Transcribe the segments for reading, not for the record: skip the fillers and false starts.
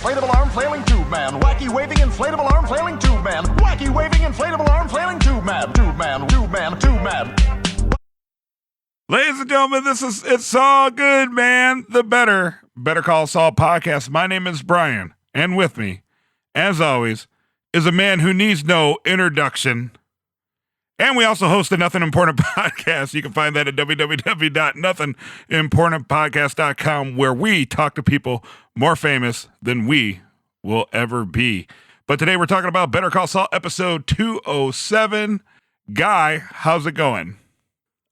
inflatable arm flailing tube man. Wacky waving inflatable arm flailing tube man. Wacky waving inflatable arm flailing tube man. Tube man, tube man, tube man. Ladies and gentlemen, It's All Good, Man, the Better Call Saul podcast. My name is Brian, and with me, as always, is a man who needs no introduction. And we also host the Nothing Important podcast. You can find that at www.nothingimportantpodcast.com, where we talk to people more famous than we will ever be. But today we're talking about Better Call Saul episode 207. Guy, how's it going?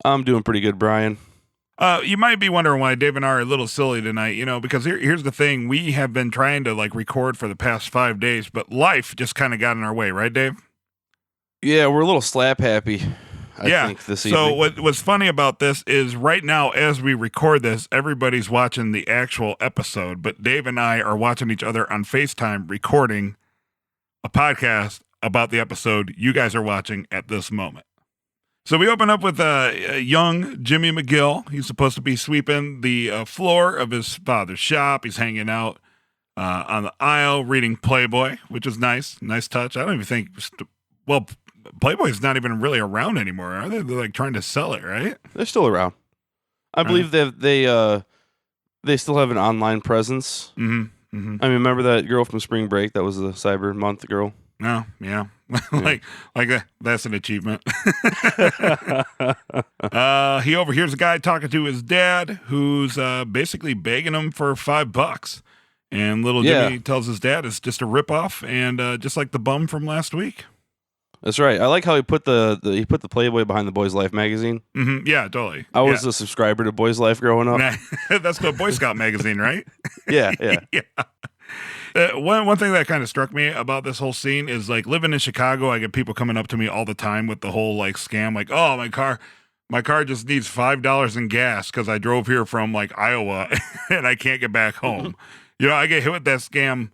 I'm doing pretty good, Brian. You might be wondering why Dave and I are a little silly tonight, because here's the thing. We have been trying to record for the past 5 days, but life just kind of got in our way, right, Dave? Yeah, we're a little slap happy, I think, this evening. So what's funny about this is right now, as we record this, everybody's watching the actual episode, but Dave and I are watching each other on FaceTime recording a podcast about the episode you guys are watching at this moment. So we open up with young Jimmy McGill. He's supposed to be sweeping the floor of his father's shop. He's hanging out on the aisle reading Playboy, which is nice. Nice touch. I don't even think, Playboy's not even really around anymore, are they? They're trying to sell it, right? They're still around. I believe they still have an online presence. Mm-hmm. Mm-hmm. I mean, remember that girl from Spring Break? That was the Cyber Month girl. Oh, yeah. That's an achievement. He overhears a guy talking to his dad, who's basically begging him for $5. And little Jimmy tells his dad it's just a ripoff, and just like the bum from last week. That's right. I like how he put the Playboy behind the Boys Life magazine. Mm-hmm. Yeah, totally. I was a subscriber to Boys Life growing up. That's the Boy Scout magazine, right? Yeah. Yeah. One thing that kind of struck me about this whole scene is living in Chicago, I get people coming up to me all the time with the whole scam, oh, my car just needs $5 in gas because I drove here from Iowa and I can't get back home. I get hit with that scam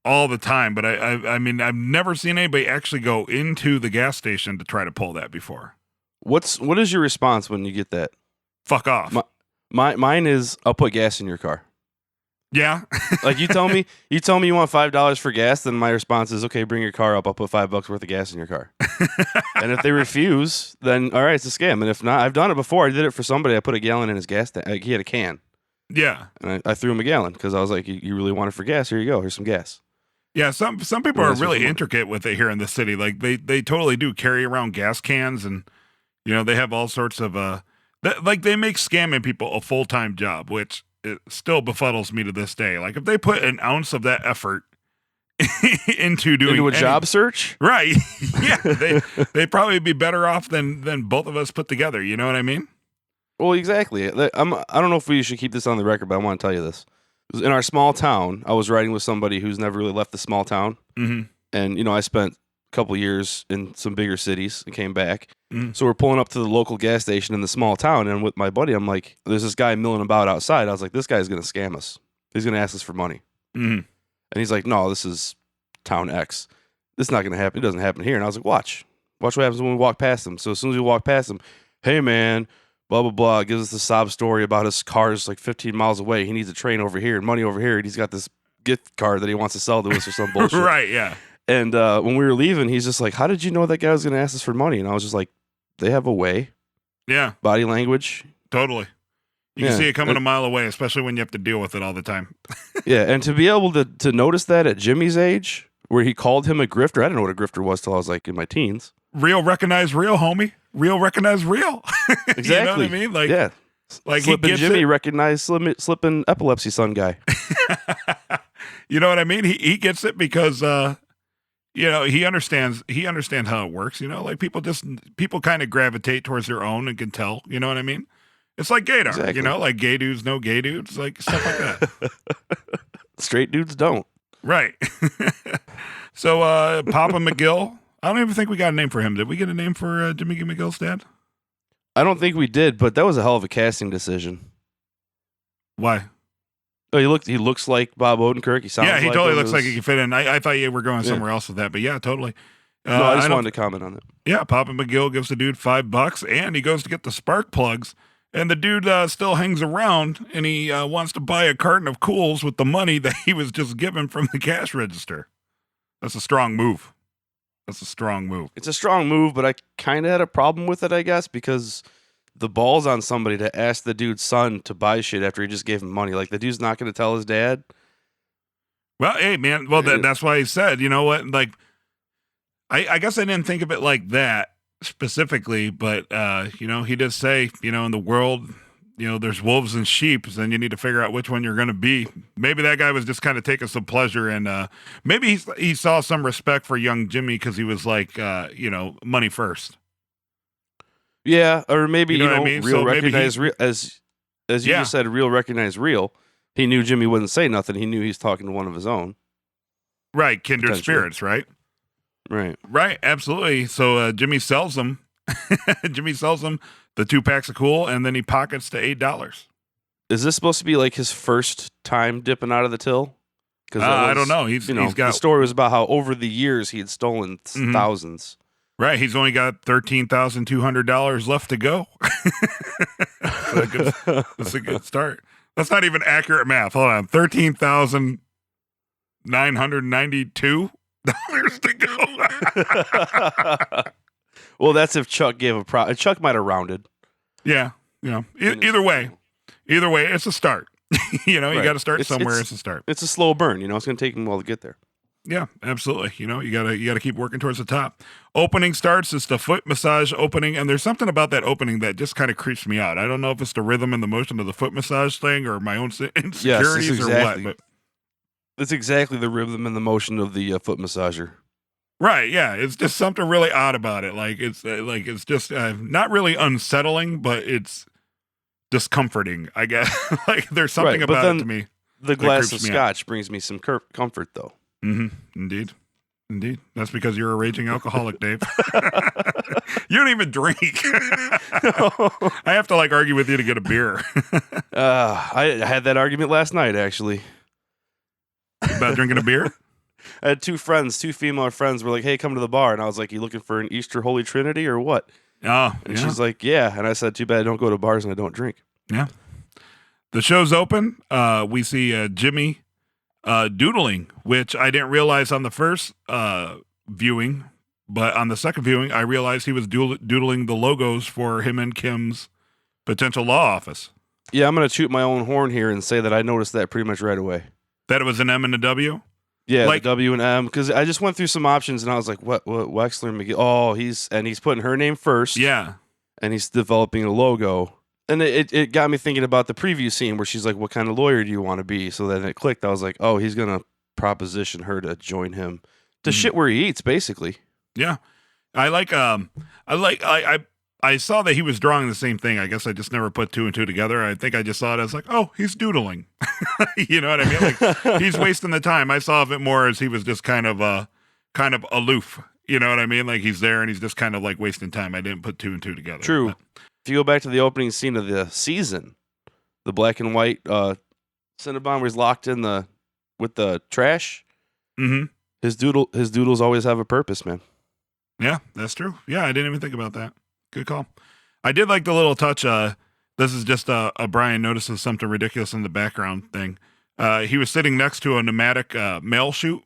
all the time, but I mean, I've never seen anybody actually go into the gas station to try to pull that before. What is your response when you get that? Fuck off. Mine is, I'll put gas in your car. Yeah. You tell me you want $5 for gas, then my response is, okay, bring your car up. I'll put $5 worth of gas in your car. And if they refuse, then all right, it's a scam. And if not, I've done it before. I did it for somebody. I put a gallon in his gas tank. He had a can. Yeah. And I threw him a gallon because I was like, you really want it for gas? Here you go. Here's some gas. Yeah, some people are really intricate with it here in the city. They totally do carry around gas cans, and they have all sorts of they make scamming people a full-time job, which it still befuddles me to this day. If they put an ounce of that effort into a job search, right? Yeah, they'd probably be better off than both of us put together. You know what I mean? Well, exactly. I don't know if we should keep this on the record, but I want to tell you this. In our small town, I was riding with somebody who's never really left the small town. Mm-hmm. And, I spent a couple years in some bigger cities and came back. Mm-hmm. So we're pulling up to the local gas station in the small town. And with my buddy, I'm like, there's this guy milling about outside. I was like, this guy's going to scam us. He's going to ask us for money. Mm-hmm. And he's like, no, this is town X. This is not going to happen. It doesn't happen here. And I was like, watch what happens when we walk past him. So as soon as we walk past him, hey, man, blah, blah, blah, gives us the sob story about his car's 15 miles away. He needs a train over here and money over here. And he's got this gift card that he wants to sell to us or some bullshit. Right, yeah. And when we were leaving, he's just like, how did you know that guy was going to ask us for money? And I was just like, they have a way. Yeah. Body language. Totally. You can see it coming a mile away, especially when you have to deal with it all the time. Yeah, and to be able to notice that at Jimmy's age, where he called him a grifter, I didn't know what a grifter was till I was in my teens. Real recognize real, homie. Real recognize real. Exactly. You know what I mean? Yeah. Slippin' Jimmy recognized slipping epilepsy son guy. You know what I mean? He gets it because he understands how it works. People kind of gravitate towards their own and can tell. You know what I mean? It's like gaydar. Exactly. Gay dudes know gay dudes, stuff like that. Straight dudes don't. Right. So Papa McGill. I don't even think we got a name for him. Did we get a name for Jimmy McGill's dad? I don't think we did, but that was a hell of a casting decision. Why? Oh, he looks like Bob Odenkirk. He sounds like he totally looks like he could fit in. I thought you were going somewhere else with that, but yeah, totally. No, I just wanted to comment on it. Yeah, Papa McGill gives the dude $5, and he goes to get the spark plugs, And the dude still hangs around, and he wants to buy a carton of Cools with the money that he was just given from the cash register. That's a strong move. It's a strong move, but I kind of had a problem with it, I guess, because the ball's on somebody to ask the dude's son to buy shit after he just gave him money. Like, the dude's not going to tell his dad. Well, hey, man, that's why he said, you know what, like, I guess I didn't think of it like that specifically, but, he did say, in the world, there's wolves and sheep, then you need to figure out which one you're going to be. Maybe that guy was just kind of taking some pleasure, and maybe he saw some respect for young Jimmy because he was like, money first. Yeah, or maybe, what I mean? real So recognize real, as you just said, real recognize real. He knew Jimmy wouldn't say nothing. He knew he's talking to one of his own. Right, kindred spirits, right? Right, absolutely. So Jimmy sells them. The 2 packs of Cool, and then he pockets to $8. Is this supposed to be like his first time dipping out of the till? Because I don't know. He's got the story was about how over the years he had stolen thousands. Right, he's only got $13,200 left to go. That's a good start. That's not even accurate math. Hold on, $13,992 to go. Well, that's if Chuck gave a Chuck might have rounded. Yeah. Either way, it's a start. You got to start somewhere. It's a start. It's a slow burn. It's going to take him a while to get there. Yeah, absolutely. You gotta keep working towards the top. Opening starts. It's the foot massage opening, and there's something about that opening that just kind of creeps me out. I don't know if it's the rhythm and the motion of the foot massage thing or my own insecurities or what. But it's exactly the rhythm and the motion of the foot massager. Right, yeah, it's just something really odd about it. Like it's just not really unsettling, but it's discomforting, I guess. Like there's something about it to me. The glass of scotch brings me some comfort, though. Indeed. That's because you're a raging alcoholic, Dave. You don't even drink. I have to argue with you to get a beer. I had that argument last night, actually. About drinking a beer? I had 2 female friends were like, hey, come to the bar. And I was like, you looking for an Easter Holy Trinity or what? Oh, and she's like, yeah. And I said, too bad I don't go to bars and I don't drink. Yeah. The show's open. We see Jimmy doodling, which I didn't realize on the first viewing. But on the second viewing, I realized he was doodling the logos for him and Kim's potential law office. Yeah, I'm going to toot my own horn here and say that I noticed that pretty much right away. That it was an M and a W? Yeah, the W and M, because I just went through some options and I was like, what Wexler McGee? Oh, he's putting her name first. Yeah. And he's developing a logo. And it got me thinking about the preview scene where she's like, what kind of lawyer do you want to be? So then it clicked. I was like, oh, he's going to proposition her to join him to shit where he eats, basically. Yeah. I saw that he was drawing the same thing. I guess I just never put 2 and 2 together. I think I just saw it as like, oh, he's doodling. You know what I mean? Like he's wasting the time. I saw it more as he was just kind of aloof. You know what I mean? Like he's there and he's just kind of like wasting time. I didn't put 2 and 2 together. True. But if you go back to the opening scene of the season, the black and white Cinnabon where he's locked in with the trash. Mm-hmm. His doodles always have a purpose, man. Yeah, that's true. Yeah, I didn't even think about that. Good call. I did like the little touch. This is just a Brian notices something ridiculous in the background thing. He was sitting next to a pneumatic mail chute,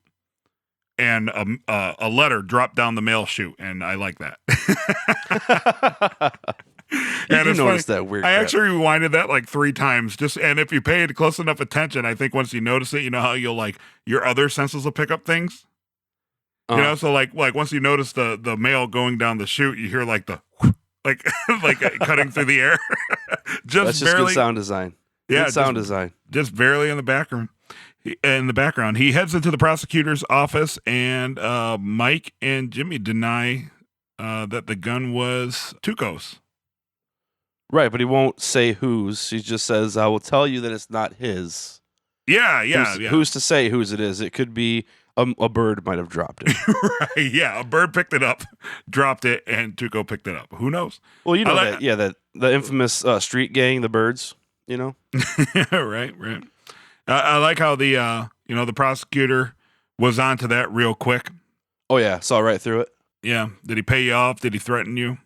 and a letter dropped down the mail chute, and I like that. And you noticed that weird. I actually rewinded that like 3 times. And if you paid close enough attention, I think once you notice it, you know how you'll your other senses will pick up things. You know, so like once you notice the mail going down the chute, you hear like the like cutting through the air. That's just barely good sound design. Yeah, good sound design. Just barely in the background. He heads into the prosecutor's office, and Mike and Jimmy deny that the gun was Tuco's. Right, but he won't say whose. He just says, "I will tell you that it's not his." Yeah. Who's to say whose it is? It could be a bird might have dropped it. Right, yeah, a bird picked it up, dropped it, and Tuco picked it up. Who knows? Well, you know that the infamous street gang, the Birds, you know? Right. I like how the prosecutor was onto that real quick. Oh, yeah, saw right through it. Yeah. Did he pay you off? Did he threaten you?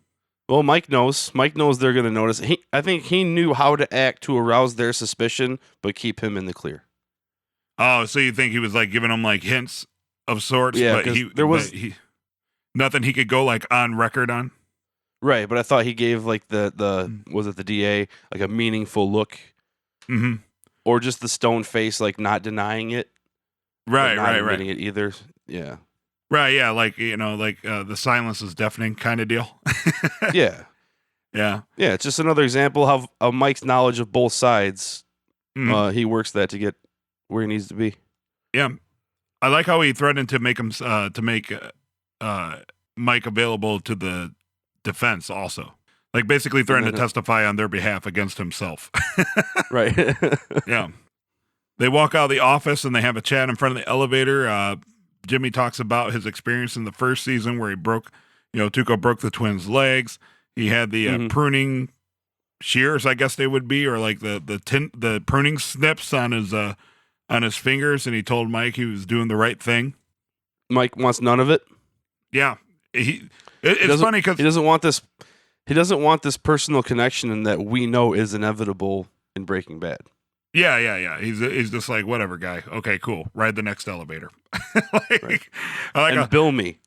Well, Mike knows. Mike knows they're going to notice. I think he knew how to act to arouse their suspicion, but keep him in the clear. Oh, so you think he was like giving them like hints of sorts, Yeah, but 'cause there was- nothing he could go like on record on. Right, but I thought he gave like the was it the DA like a meaningful look, Mm-hmm. or just the stone face, like not denying it, but Right, not right, admitting right, it either. Yeah, right. Yeah, like like the silence is deafening kind of deal. yeah, Yeah. yeah. It's just another example of Mike's knowledge of both sides. Mhm. He works that to get where he needs to be. Yeah, I like how he threatened to make him Mike available to the defense also. Like basically threatened to testify on their behalf against himself. Right. Yeah. They walk out of the office and they have a chat in front of the elevator. Jimmy talks about his experience in the first season where he broke, Tuco broke the twins' legs. He had the pruning shears, I guess they would be, or like the pruning snips on his fingers, and he told Mike he was doing the right thing. Mike wants none of it. Yeah, it's funny because he doesn't want this. He doesn't want this personal connection that we know is inevitable in Breaking Bad. Yeah. He's just like, whatever, guy. Okay, cool. Ride the next elevator. Right. And bill me.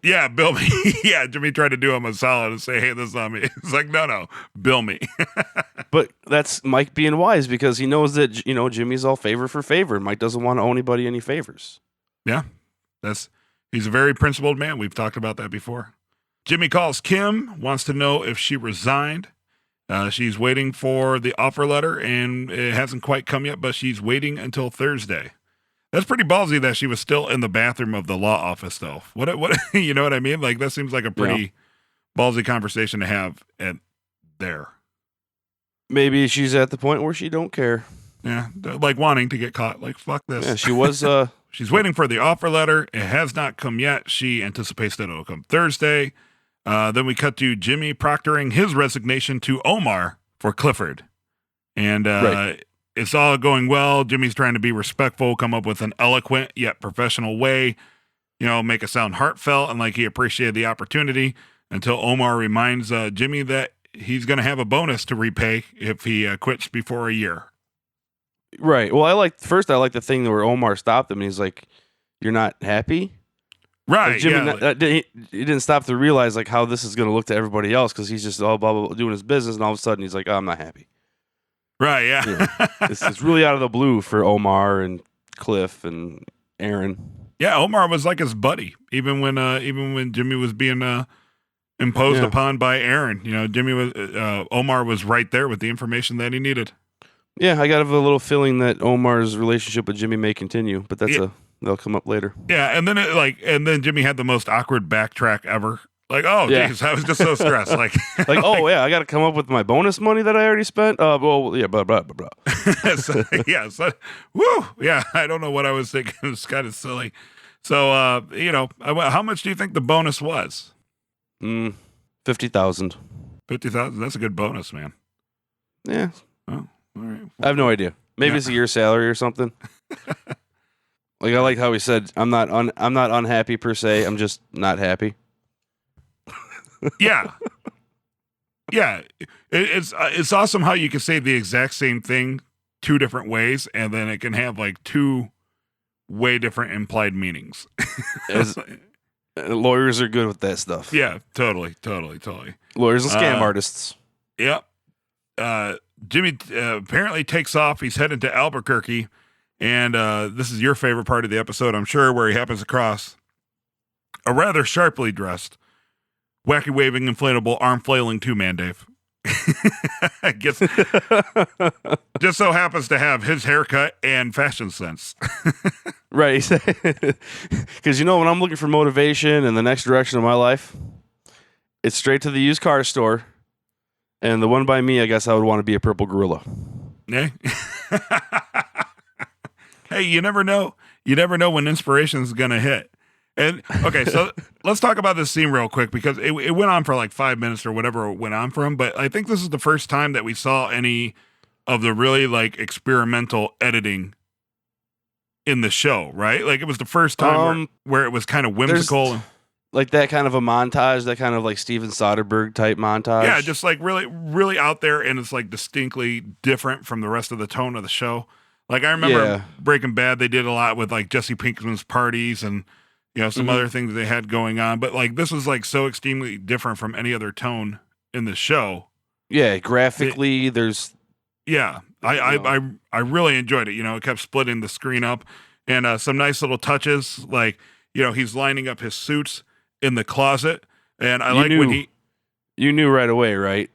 Yeah, bill me. Yeah, Jimmy tried to do him a solid and say, hey, this is on me. It's like, no, bill me. But that's Mike being wise because he knows that Jimmy's all favor for favor, and Mike doesn't want to owe anybody any favors. Yeah, he's a very principled man. We've talked about that before. Jimmy calls Kim, wants to know if she resigned. She's waiting for the offer letter, and it hasn't quite come yet, but she's waiting until Thursday. That's pretty ballsy that she was still in the bathroom of the law office, though. What you know what I mean? Like, that seems like a pretty ballsy conversation to have there. Maybe she's at the point where she don't care. Yeah, like wanting to get caught. Like, fuck this. Yeah, she was. She's waiting for the offer letter. It has not come yet. She anticipates that it will come Thursday. Then we cut to Jimmy proctoring his resignation to Omar for Clifford. And It's all going well. Jimmy's trying to be respectful, come up with an eloquent yet professional way, make it sound heartfelt and like he appreciated the opportunity, until Omar reminds Jimmy that he's going to have a bonus to repay if he quits before a year. Right. Well, I like the thing where Omar stopped him and he's like, "You're not happy?" Right. Like Jimmy, he didn't stop to realize like how this is going to look to everybody else because he's just all blah, blah, blah, doing his business, and all of a sudden he's like, "Oh, I'm not happy." Right. Yeah. It's really out of the blue for Omar and Cliff and Aaron. Yeah, Omar was like his buddy, even when Jimmy was being imposed upon by Aaron. Omar was right there with the information that he needed. Yeah, I got a little feeling that Omar's relationship with Jimmy may continue, but they'll come up later. Yeah, and then Jimmy had the most awkward backtrack ever. Like, oh, geez, I was just so stressed. Like, oh yeah, I got to come up with my bonus money that I already spent. Well, yeah, blah blah blah blah. Woo, yeah. I don't know what I was thinking. It was kind of silly. So, how much do you think the bonus was? 50,000. 50,000. That's a good bonus, man. Yeah. Oh. All right. I have no idea. Maybe it's a year's salary or something. Like I like how he said, "I'm not unhappy per se. I'm just not happy." Yeah. It's awesome how you can say the exact same thing two different ways, and then it can have like two way different implied meanings. Lawyers are good with that stuff. Yeah, totally. Lawyers and scam artists. Yep. Jimmy apparently takes off. He's headed to Albuquerque, and this is your favorite part of the episode, I'm sure, where he happens across a rather sharply dressed, wacky waving, inflatable, arm flailing two-man, Dave. I guess just so happens to have his haircut and fashion sense. Right. Because when I'm looking for motivation in the next direction of my life, it's straight to the used car store. And the one by me, I guess I would want to be a purple gorilla. Yeah. Hey, you never know. You never know when inspiration's going to hit. And okay, so let's talk about this scene real quick because it went on for like 5 minutes or whatever it went on for him. But I think this is the first time that we saw any of the really like experimental editing in the show, right? Like it was the first time where it was kind of whimsical. like that kind of a montage, that kind of like Steven Soderbergh type montage. Yeah, just like really, really out there, and it's like distinctly different from the rest of the tone of the show. Like I remember Breaking Bad, they did a lot with like Jesse Pinkman's parties and some other things they had going on. But like this was like so extremely different from any other tone in the show. Yeah, graphically, there's. Yeah, I really enjoyed it. It kept splitting the screen up, and some nice little touches. Like he's lining up his suits in the closet, and You knew right away, right?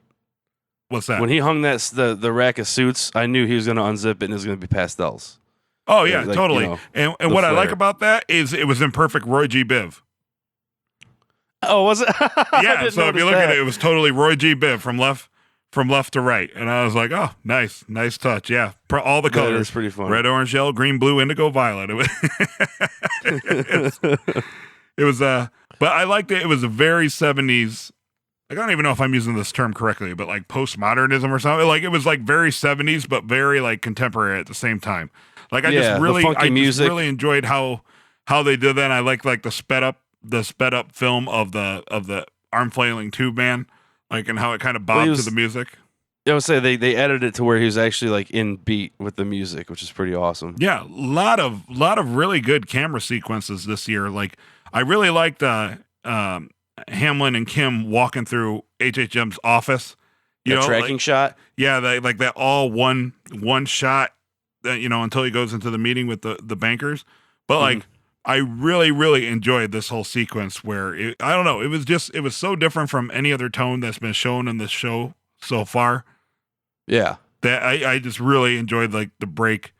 What's that? When he hung the rack of suits, I knew he was going to unzip it and it was going to be pastels. Oh yeah, totally. And what I like about that is it was in perfect Roy G. Biv. Oh, was it? Yeah. So if you look at it, it was totally Roy G. Biv from left to right, and I was like, oh, nice touch. Yeah, all the colors. That is pretty fun. Red, orange, yellow, green, blue, indigo, violet. It was but I liked it. It was a very 70s. Like, I don't even know if I'm using this term correctly, but like postmodernism or something. Like it was like very 70s, but very like contemporary at the same time. Like I just really enjoyed how they did that. And I like the sped up film of the arm flailing tube man, like, and how it kind of bobbed to the music. I would say they edited it to where he was actually like in beat with the music, which is pretty awesome. Yeah, lot of really good camera sequences this year. Like I really liked Hamlin and Kim walking through HHM's office. Tracking shot. Yeah, like that all one shot that until he goes into the meeting with the bankers. But like I really, really enjoyed this whole sequence where I don't know, it was so different from any other tone that's been shown in this show so far. Yeah. That I just really enjoyed like the break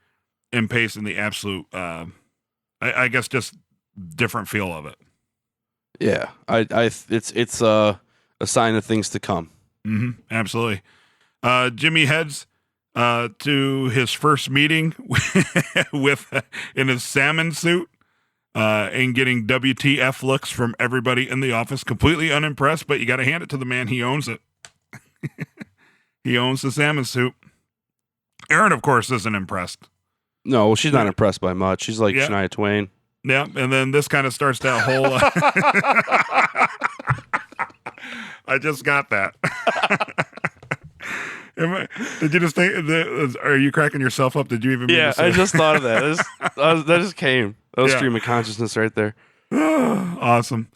and pace and the absolute I guess just different feel of it. Yeah. It's a sign of things to come. Mm-hmm, absolutely. Jimmy heads to his first meeting in his salmon suit and getting WTF looks from everybody in the office, completely unimpressed, but you got to hand it to the man. He owns it. He owns the salmon suit. Erin, of course, isn't impressed. No, she's not impressed by much. She's like Shania Twain. Yeah, and then this kind of starts that whole... I just got that. Did you just think? Are you cracking yourself up? Did you even? Yeah, I just thought of that. That just came. That was stream of consciousness right there. Awesome.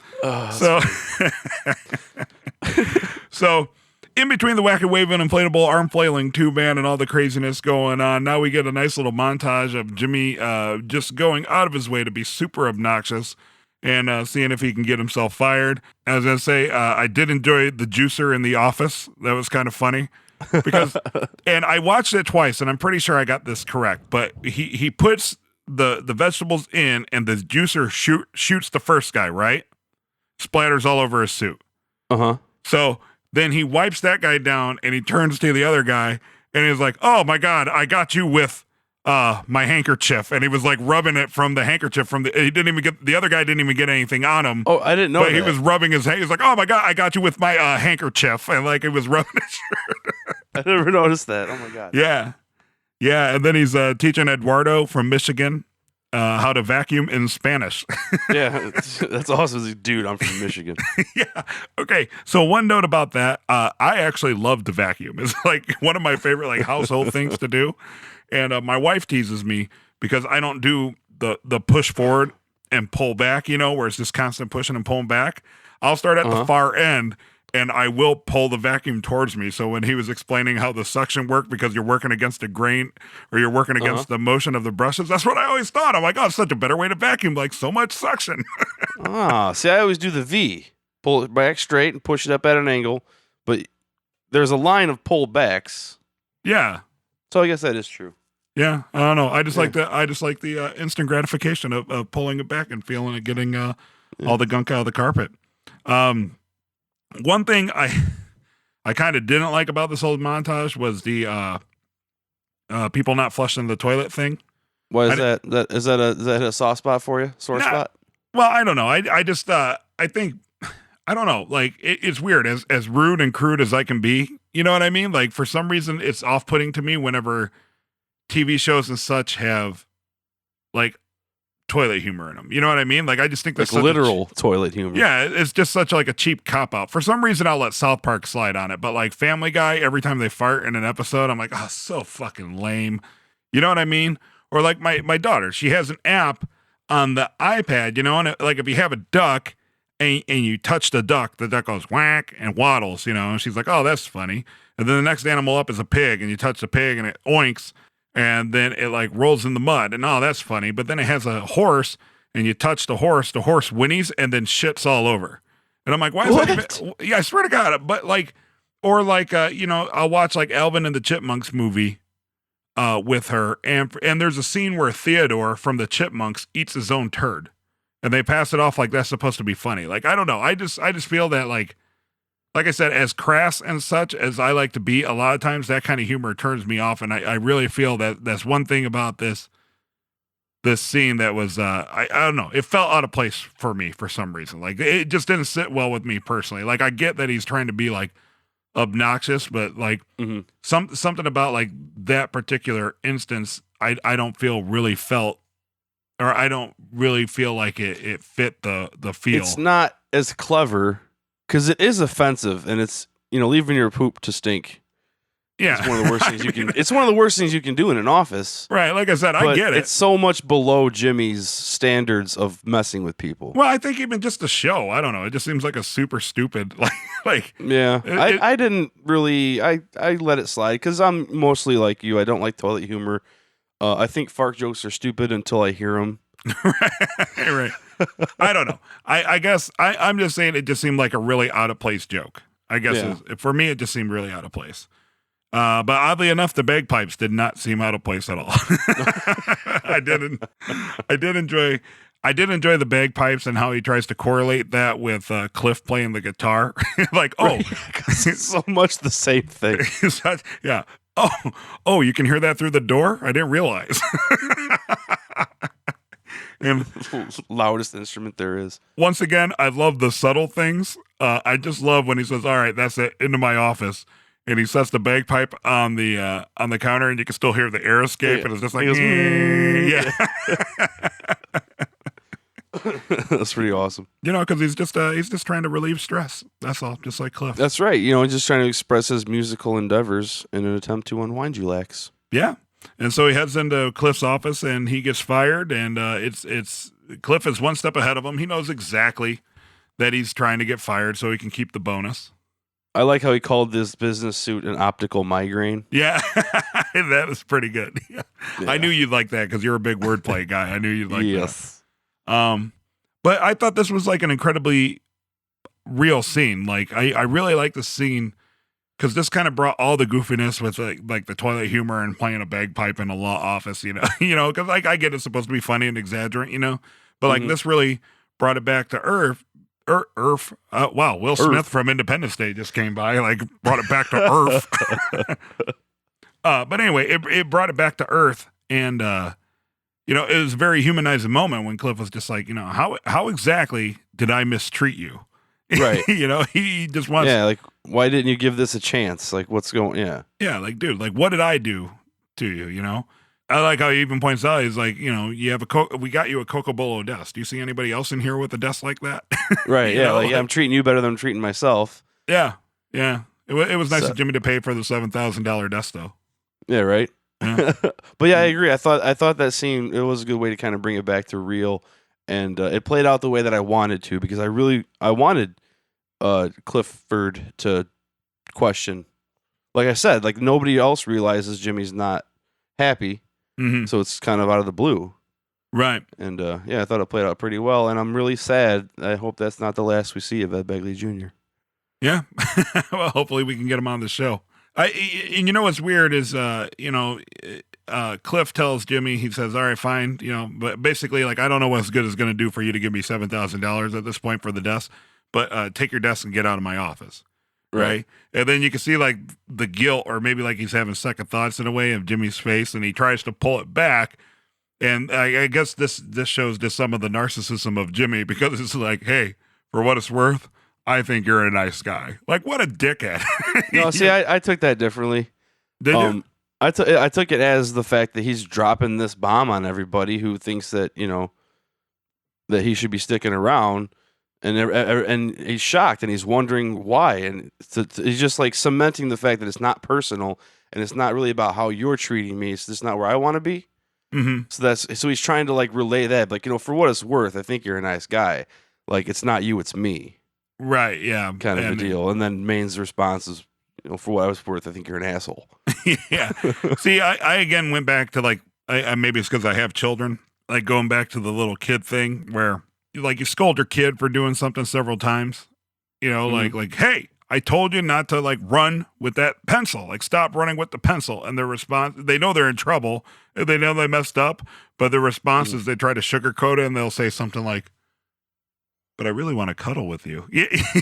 So, in between the wacky waving, inflatable, arm flailing tube man, and all the craziness going on, now we get a nice little montage of Jimmy just going out of his way to be super obnoxious and seeing if he can get himself fired. As I say, I did enjoy the juicer in the office. That was kind of funny. Because, and I watched it twice, and I'm pretty sure I got this correct, but he puts the vegetables in, and the juicer shoots the first guy, right? Splatters all over his suit. Uh-huh. So then he wipes that guy down, and he turns to the other guy, and he's like, oh my God, I got you with my handkerchief. And he was like rubbing it from the handkerchief the other guy didn't even get anything on him. Oh, I didn't know that. He was rubbing his hand. He was like, oh my God, I got you with my handkerchief. And like, it was rubbing his shirt. I never noticed that. Oh my God. Yeah. Yeah. And then he's teaching Eduardo from Michigan how to vacuum in Spanish. Yeah. That's awesome. He's like, dude, I'm from Michigan. Yeah. Okay. So one note about that, I actually love to vacuum. It's like one of my favorite like household things to do. And my wife teases me because I don't do the push forward and pull back, where it's just constant pushing and pulling back. I'll start at the far end and I will pull the vacuum towards me. So when he was explaining how the suction worked because you're working against a grain or you're working against the motion of the brushes, that's what I always thought. I'm like, oh, it's such a better way to vacuum, like so much suction. See, I always do the V. Pull it back straight and push it up at an angle. But there's a line of pull backs. Yeah. So I guess that is true. Yeah, I don't know. I just like the instant gratification of pulling it back and feeling it getting all the gunk out of the carpet. One thing I kind of didn't like about this whole montage was the people not flushing the toilet thing. Why is that? Is that a soft spot for you? Sore spot? Well, I don't know. I just I think I don't know. Like it's weird. As rude and crude as I can be, you know what I mean? Like for some reason, it's off-putting to me whenever TV shows and such have like toilet humor in them. You know what I mean? Like, I just think that's Like literal toilet humor. yeah, it's just such like a cheap cop out. For some reason, I'll let South Park slide on it, but like Family Guy, every time they fart in an episode, I'm like, oh, so fucking lame. You know what I mean? Or like my daughter, she has an app on the iPad, you know, and like if you have a duck and you touch the duck goes whack and waddles, you know, and she's like, oh, that's funny. And then the next animal up is a pig, and you touch the pig and it oinks, and then it like rolls in the mud, and oh, that's funny. But then it has a horse, and you touch the horse whinnies and then shits all over. And I'm like, why is that even, yeah, I swear to God. But like, or like, you know, I'll watch like Alvin and the Chipmunks movie with her, and there's a scene where Theodore from the Chipmunks eats his own turd, and they pass it off like that's supposed to be funny. Like, I don't know. I just feel that like I said, as crass and such as I like to be, a lot of times that kind of humor turns me off, and I really feel that that's one thing about this scene that was I don't know, it felt out of place for me for some reason. Like, it just didn't sit well with me personally. Like, I get that he's trying to be like obnoxious, but like something about like that particular instance, I don't feel really felt, or I don't really feel like it fit the feel. It's not as clever because it is offensive, and it's, you know, leaving your poop to stink. Yeah, it's one of the worst things you can. It's one of the worst things you can do in an office. Right, like I said, I get it. It's so much below Jimmy's standards of messing with people. Well, I think even just the show, I don't know. It just seems like a super stupid, like. Yeah, I didn't really. I let it slide because I'm mostly like you. I don't like toilet humor. I think fart jokes are stupid until I hear them. Right. I don't know. I guess I'm just saying it just seemed like a really out of place joke. I guess for me, it just seemed really out of place. But oddly enough, the bagpipes did not seem out of place at all. I did enjoy the bagpipes and how he tries to correlate that with Cliff playing the guitar. Like, oh, it's so much the same thing. Yeah. Oh, you can hear that through the door? I didn't realize. And loudest instrument there is. Once again, I love the subtle things. I just love when he says, all right, that's it, into my office. And he sets the bagpipe on the counter, and you can still hear the air escape, and it's just like, yeah. That's pretty awesome. You know, because he's just trying to relieve stress. That's all, just like Cliff. That's right. You know, he's just trying to express his musical endeavors in an attempt to unwind you lax. Yeah. And so he heads into Cliff's office, and he gets fired, and it's Cliff is one step ahead of him. He knows exactly that he's trying to get fired so he can keep the bonus. I like how he called this business suit an optical migraine. Yeah, that was pretty good. Yeah. I knew you'd like that because you're a big wordplay guy. I knew you'd like that. But I thought this was like an incredibly real scene. Like, I really like the scene because this kind of brought all the goofiness with like the toilet humor and playing a bagpipe in a law office, you know, because like I get it's supposed to be funny and exaggerate, you know, but like this really brought it back to earth. Wow, Will Smith from Independence Day just came by, like brought it back to earth. But anyway, it brought it back to earth, and you know, it was a very humanizing moment when Cliff was just like, you know, how exactly did I mistreat you? Right. You know, he just wants. Yeah, like, why didn't you give this a chance? Like, what's going? Yeah. Yeah, like, dude, like, what did I do to you? You know. I like how he even points out, he's like, you know, you have we got you a Coco Bolo desk. Do you see anybody else in here with a desk like that? Right. Yeah. Like, I'm treating you better than I'm treating myself. Yeah. Yeah. It was nice of Jimmy to pay for the $7,000 desk, though. Yeah. Right. Yeah. But yeah, I agree. I thought that scene, it was a good way to kind of bring it back to real, and it played out the way that I wanted to, because I wanted Clifford to question. Like I said, like, nobody else realizes Jimmy's not happy. Mm-hmm. So it's kind of out of the blue. Right. And yeah, I thought it played out pretty well, and I'm really sad. I hope that's not the last we see of Ed Begley Jr. Yeah. Well, hopefully we can get him on the show. And you know what's weird is, you know, Cliff tells Jimmy, he says, all right, fine, you know, but basically, like, I don't know what good it's going to do for you to give me $7,000 at this point for the desk, but take your desk and get out of my office. Right. And then you can see like the guilt, or maybe like he's having second thoughts in a way, of Jimmy's face, and he tries to pull it back. And I guess this shows just some of the narcissism of Jimmy, because it's like, hey, for what it's worth, I think you're a nice guy. Like, what a dickhead. No, see, I took that differently. Did you? I took it as the fact that he's dropping this bomb on everybody who thinks that, you know, that he should be sticking around, and he's shocked and he's wondering why, and he's just like cementing the fact that it's not personal and it's not really about how you're treating me. It's just not where I want to be. Mm-hmm. So he's trying to like relay that, like, for what it's worth, I think you're a nice guy. Like, it's not you, it's me. Right. Yeah. Kind of a deal. And then Maine's response is, for what I was worth, I think you're an asshole. Yeah. See, I again went back to like, I maybe it's because I have children, like going back to the little kid thing where you scold your kid for doing something several times, like, hey, I told you not to like run with that pencil, like stop running with the pencil. And their response, they know they're in trouble. They know they messed up, but their response is they try to sugarcoat it and they'll say something like, but I really want to cuddle with you.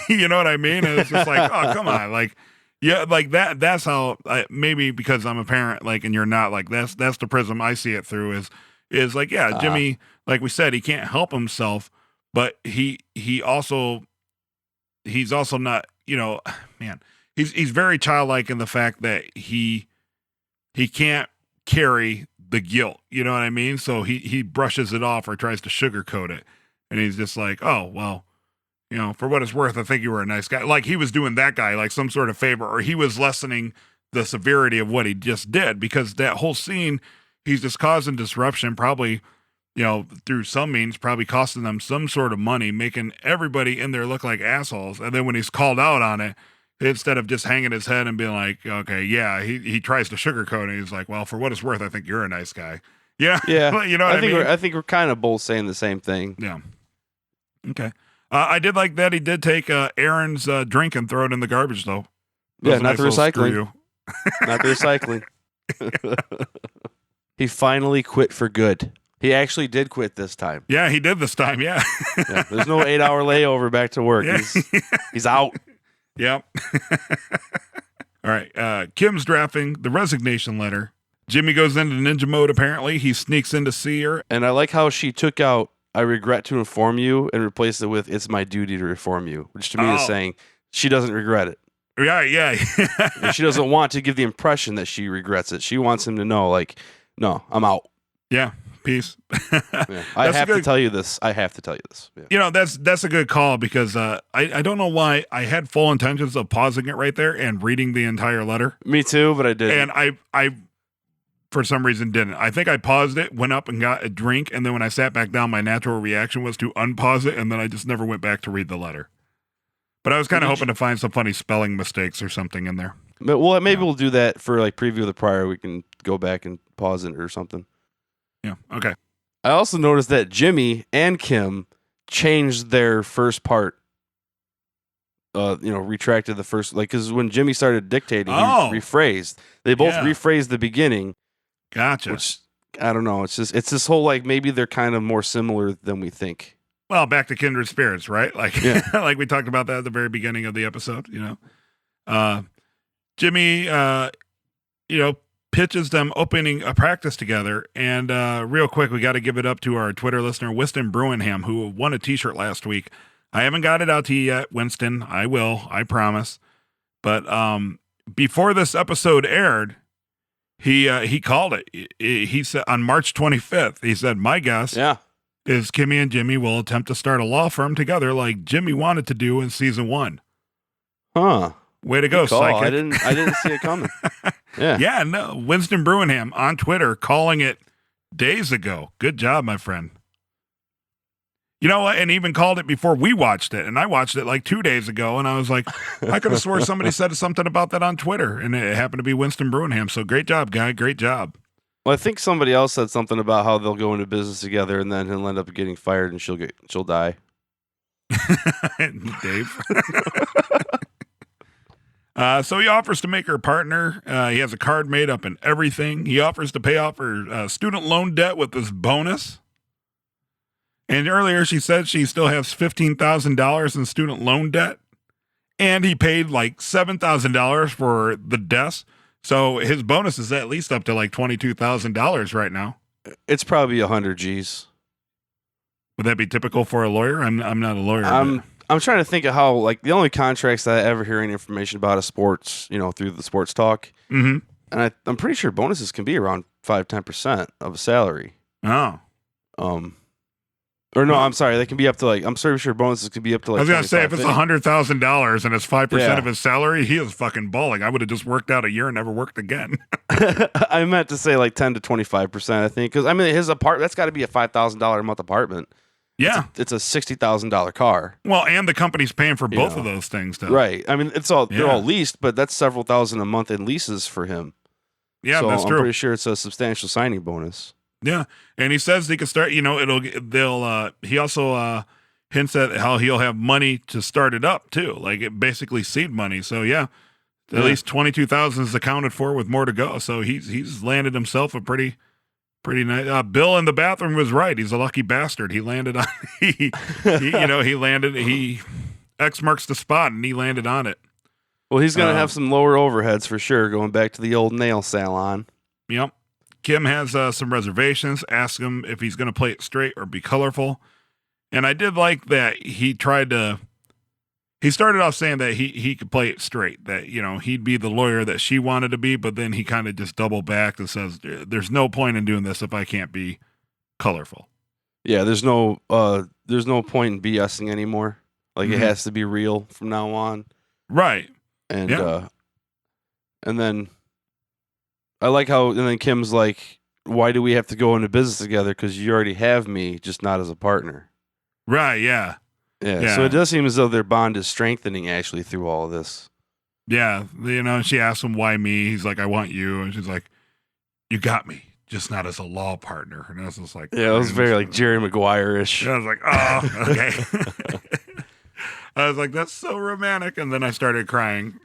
You know what I mean? And it's just like, oh, come on. Like, yeah, like that's how maybe because I'm a parent, like, and you're not, like, that's the prism I see it through is like, yeah, Jimmy, like we said, he can't help himself, but he's also not, man, he's very childlike in the fact that he can't carry the guilt. You know what I mean? So he brushes it off or tries to sugarcoat it. And he's just like, oh, well, for what it's worth, I think you were a nice guy. Like he was doing that guy like some sort of favor, or he was lessening the severity of what he just did, because that whole scene, he's just causing disruption, probably, through some means, probably costing them some sort of money, making everybody in there look like assholes. And then when he's called out on it, instead of just hanging his head and being like, okay, yeah, he tries to sugarcoat it. He's like, well, for what it's worth, I think you're a nice guy. Yeah. Yeah. You know what I mean? I think we're kind of both saying the same thing. Yeah. Okay. I did like that he did take Aaron's drink and throw it in the garbage, though. Yeah, not the recycling. Not the recycling. He finally quit for good. He actually did quit this time. Yeah, he did this time, yeah. Yeah, there's no 8-hour layover back to work. Yeah. He's out. Yep. All right. Kim's drafting the resignation letter. Jimmy goes into ninja mode, apparently. He sneaks in to see her. And I like how she took out, I regret to inform you, and replaced it with, it's my duty to inform you, which to me is saying she doesn't regret it. Yeah. And she doesn't want to give the impression that she regrets it. She wants him to know, like, no, I'm out. Yeah. Peace. Yeah. I have to tell you this. Yeah. That's a good call, because I don't know why I had full intentions of pausing it right there and reading the entire letter. Me too, but I didn't. And I for some reason didn't. I think I paused it, went up and got a drink, and then when I sat back down, my natural reaction was to unpause it, and then I just never went back to read the letter. But I was kind of hoping to find some funny spelling mistakes or something in there. But maybe we'll do that for like preview of the prior. We can go back and pause it or something. Yeah. Okay. I also noticed that Jimmy and Kim changed their first part. Retracted the first, like, because when Jimmy started dictating, he rephrased. They both rephrased the beginning. Gotcha. Which, I don't know. It's this whole, like, maybe they're kind of more similar than we think. Well, back to kindred spirits, right? Like, like we talked about that at the very beginning of the episode. Jimmy, pitches them opening a practice together. And real quick, we got to give it up to our Twitter listener, Winston Bruinham, who won a t-shirt last week. I haven't got it out to you yet, Winston. I will, I promise. But before this episode aired, he called it. He said on March 25th, he said, my guess is Kimmy and Jimmy will attempt to start a law firm together like Jimmy wanted to do in season 1. Huh. Way to go, psychic. I didn't see it coming. Yeah. Yeah, no. Winston Bruinham on Twitter calling it days ago. Good job, my friend. You know what? And even called it before we watched it. And I watched it like 2 days ago. And I was like, I could have swore somebody said something about that on Twitter. And it happened to be Winston Bruinham. So great job, guy. Great job. Well, I think somebody else said something about how they'll go into business together and then he'll end up getting fired and she'll die. Dave. So he offers to make her partner. He has a card made up and everything. He offers to pay off her student loan debt with this bonus. And earlier she said she still has $15,000 in student loan debt. And he paid like $7,000 for the desk. So his bonus is at least up to like $22,000 right now. It's probably 100 G's. Would that be typical for a lawyer? I'm not a lawyer. I'm trying to think of how, like, the only contracts that I ever hear any information about is sports, through the sports talk. Mm-hmm. And I'm pretty sure bonuses can be around 5-10% of a salary. Oh. Or no, I'm sorry. They can be up to like. I'm pretty sure bonuses can be up to like. I was gonna say if it's 25, $100,000 and it's 5% Yeah. of his salary, he is fucking balling. I would have just worked out a year and never worked again. I meant to say like 10 to 25%. I think because I mean his apartment. That's got to be a $5,000 a month apartment. Yeah. It's a $60,000 car. Well, and the company's paying for both know. of those things, though. Right. I mean, they're Yeah. all leased, but that's several thousand a month in leases for him. Yeah, So that's I'm true. pretty sure it's a substantial signing bonus. Yeah, and he says he can start. He also hints at how he'll have money to start it up too, like it basically seed money. So yeah, at least 22,000 is accounted for, with more to go. So he's landed himself a pretty nice. Bill in the bathroom was right. He's a lucky bastard. He landed on he X marks the spot, and he landed on it. Well, he's gonna have some lower overheads for sure. Going back to the old nail salon. Yep. Kim has some reservations. Ask him if he's going to play it straight or be colorful. And I did like that he started off saying that he could play it straight, that, he'd be the lawyer that she wanted to be, but then he kind of just doubled back and says, there's no point in doing this if I can't be colorful. Yeah, there's no point in BSing anymore. Like it has to be real from now on. Right. And and then I like how, and then Kim's like, why do we have to go into business together? Because you already have me, just not as a partner. Right, yeah. Yeah. So it does seem as though their bond is strengthening actually through all of this. Yeah. She asks him, why me? He's like, I want you. And she's like, you got me, just not as a law partner. And I was just like, yeah, it was very like Jerry Maguire-ish. I was like, oh, okay. I was like, that's so romantic. And then I started crying.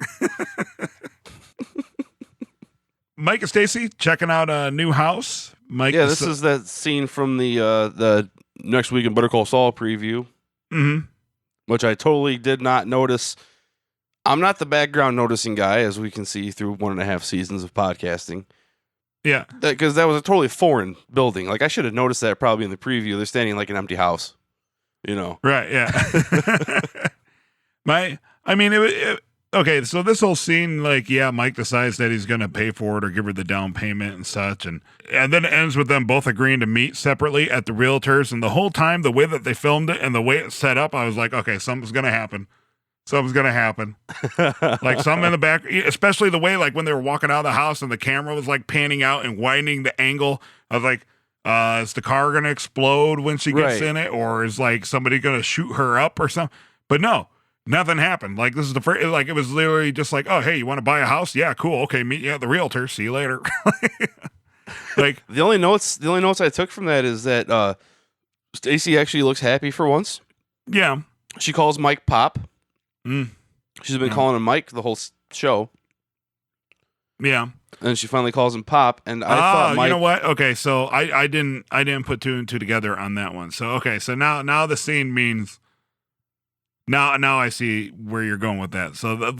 Mike and Stacy checking out a new house. Mike, this is that scene from the Next Week in Better Call Saul preview, which I totally did not notice. I'm not the background noticing guy, as we can see through 1.5 seasons of podcasting. Yeah, because that was a totally foreign building. Like I should have noticed that probably in the preview. They're standing like an empty house, Right. Yeah. Okay, so this whole scene, Mike decides that he's going to pay for it or give her the down payment and such. And then it ends with them both agreeing to meet separately at the realtors. And the whole time, the way that they filmed it and the way it's set up, I was like, okay, something's going to happen. Something's going to happen. Like something in the back, especially the way, like when they were walking out of the house and the camera was like panning out and widening the angle. I was like, is the car going to explode when she gets in it? Or is like somebody going to shoot her up or something? But no. Nothing happened. Like this is the first. Like it was literally just like, oh hey, you want to buy a house? Yeah, cool. Okay, meet you at the realtor. See you later. Like the only notes I took from that is that Stacy actually looks happy for once. Yeah, she calls Mike Pop. She's been calling him Mike the whole show. Yeah, and she finally calls him Pop. And I thought, Mike, you know what? Okay, so I didn't put two and two together on that one. So okay, so now the scene means. Now I see where you're going with that. So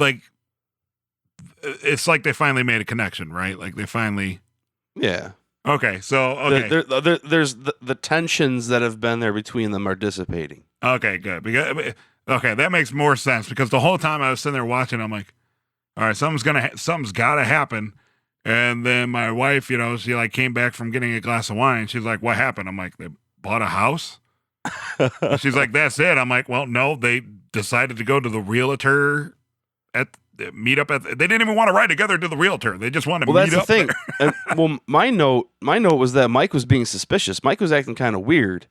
it's like they finally made a connection, right? Like they finally. Yeah. Okay. So okay. There's the tensions that have been there between them are dissipating. Okay, good. Okay, that makes more sense because the whole time I was sitting there watching, I'm like, all right, something's got to happen. And then my wife, she like came back from getting a glass of wine. She's like, what happened? I'm like, they bought a house. She's like, that's it. I'm like, well, no, they decided to go to the realtor meet up they didn't even want to ride together to the realtor. They just wanted to meet up. Well, that's the thing. My note was that Mike was being suspicious. Mike was acting kind of weird.